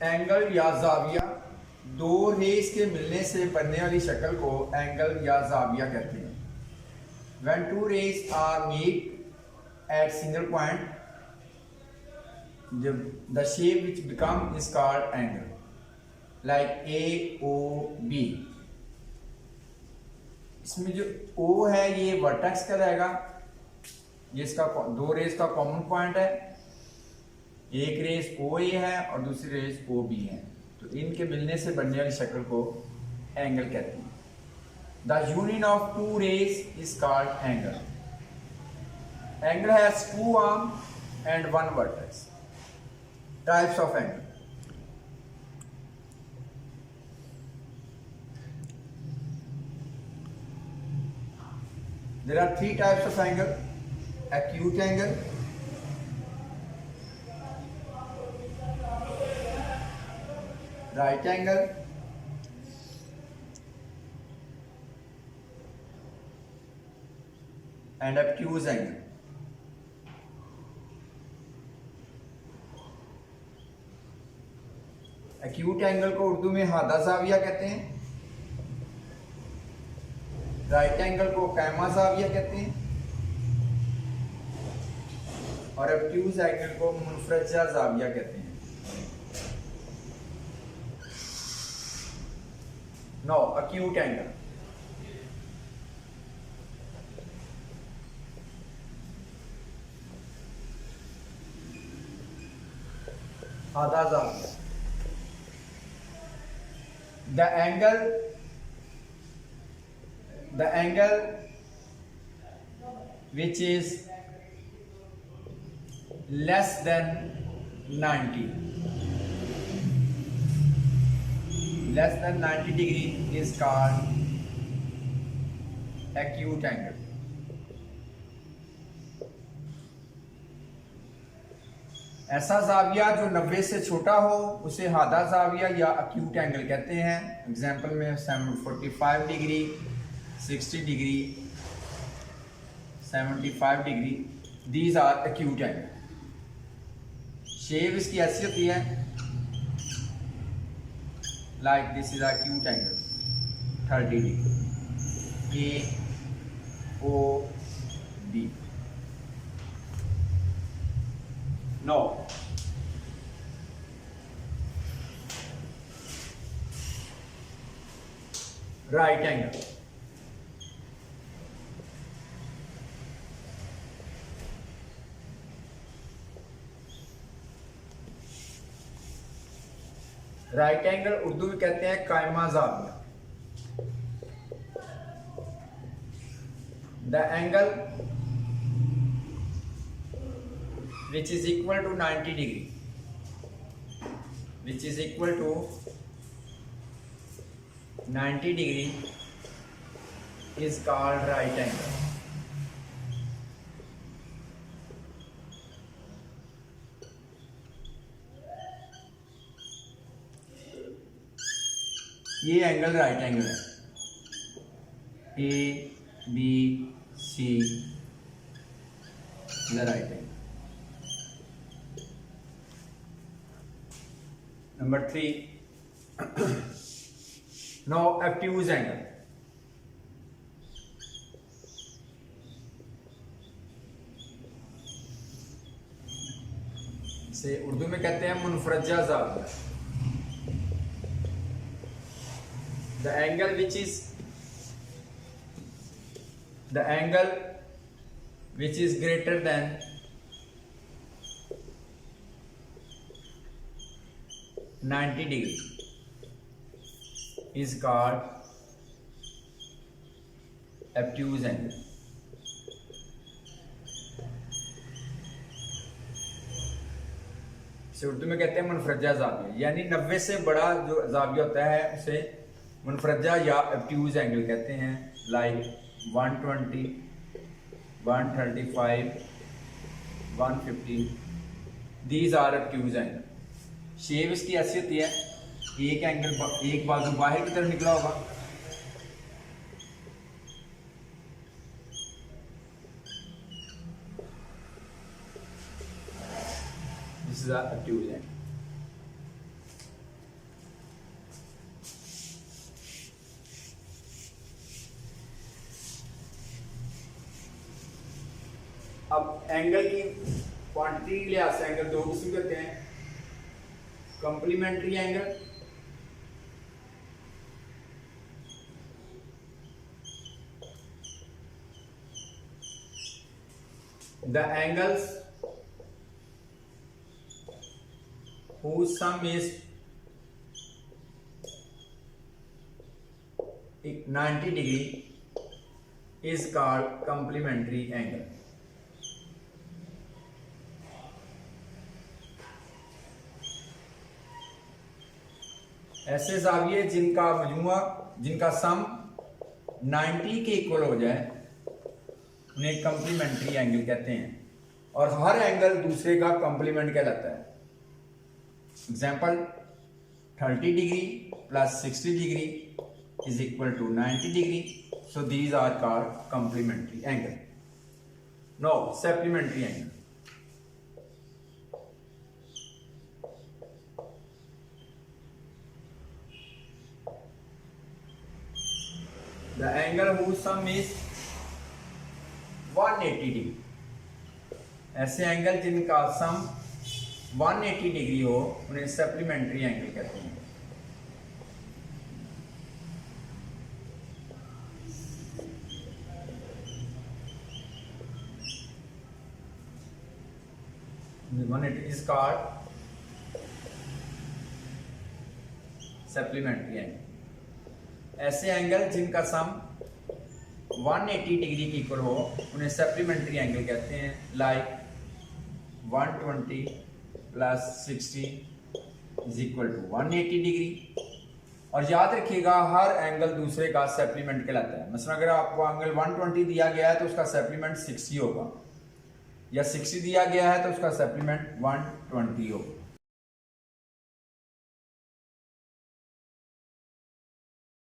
Angle या जाविया, दो race के मिलने से बनने वाली शक्ल को एंगल या जाविया कहते हैं। When two rays are meet at single point, the shape which become is called angle, like AOB। इसमें जो O है ये वर्टेक्स का रहेगा, ये इसका दो रेस का कॉमन पॉइंट है। एक रेस OA है और दूसरी रेस OB है, तो इनके मिलने से बनने वाली शक्ल को एंगल कहते हैं। The union of two rays is called angle. Angle has two arms and one vertex. Types of angle. There are three types of angle: acute angle, right angle, and obtuse angle. Acute angle को उर्दू में हादा जाविया कहते हैं, right angle को कैमा जाविया कहते हैं, और obtuse angle को मुनफरजा जाविया कहते हैं। No acute angle, Hada जाविया। The angle which is less than 90 degree is called acute angle। ऐसा जाविया जो 90 से छोटा हो उसे हादा जाविया या एक्यूट एंगल कहते हैं। एग्जाम्पल में 45 degree, 60 degree, 75 degree, these are acute angle. Shape इसकी ऐसी होती है, like this is acute angle 30 degree, AOB। No. Right angle. Right angle Urdu में कहते हैं कायमा जाविया। The angle which is equal to 90 degree, which is equal to 90 degree is called right angle। ये एंगल राइट एंगल है, ABC the right angle। Number 3, now obtuse angle। इसे उर्दू में कहते हैं मुनफरजा जाविया। The angle which is greater than 90 degree is called obtuse angle। इसे उर्दू में कहते हैं मुनफरजा जाविया, यानी 90 से बड़ा जो जाविया होता है उसे मुनफरजा या obtuse एंगल कहते हैं। Like 120, 135, 150, these are obtuse angle. Shape इसकी ऐसी होती है, एक एंगल एक बाजू बाहर की तरफ निकला होगा, दिस इज obtuse एंगल। अब एंगल की क्वांटिटी के लिहाज से एंगल दो किस्म के होते हैं, complementary angle the angles whose sum is 90 degree is called complementary angle. ऐसे जाविये जिनका मजमुआ जिनका सम 90 के इक्वल हो जाए उन्हें कंप्लीमेंट्री एंगल कहते हैं, और हर एंगल दूसरे का कंप्लीमेंट कहलाता है। Example 30 degree plus 60 degree is equal to 90 degree, so these are called complementary angle. No supplementary angle, the angle whose sum is 180 degree, ऐसे एंगल जिनका सम 180 डिग्री हो उन्हें सप्लीमेंट्री एंगल कहते हैं। It is called supplementary angle. ऐसे angle जिनका sum 180 degree की equal हो उन्हें सप्लीमेंट्री एंगल कहते हैं, like 120 plus 60 is equal to 180 degree. और याद रखिएगा हर एंगल दूसरे का सप्लीमेंट कहलाता है। मसलन अगर आपको एंगल 120 दिया गया है तो उसका सप्लीमेंट 60 होगा, या 60 दिया गया है तो उसका सप्लीमेंट 120 होगा।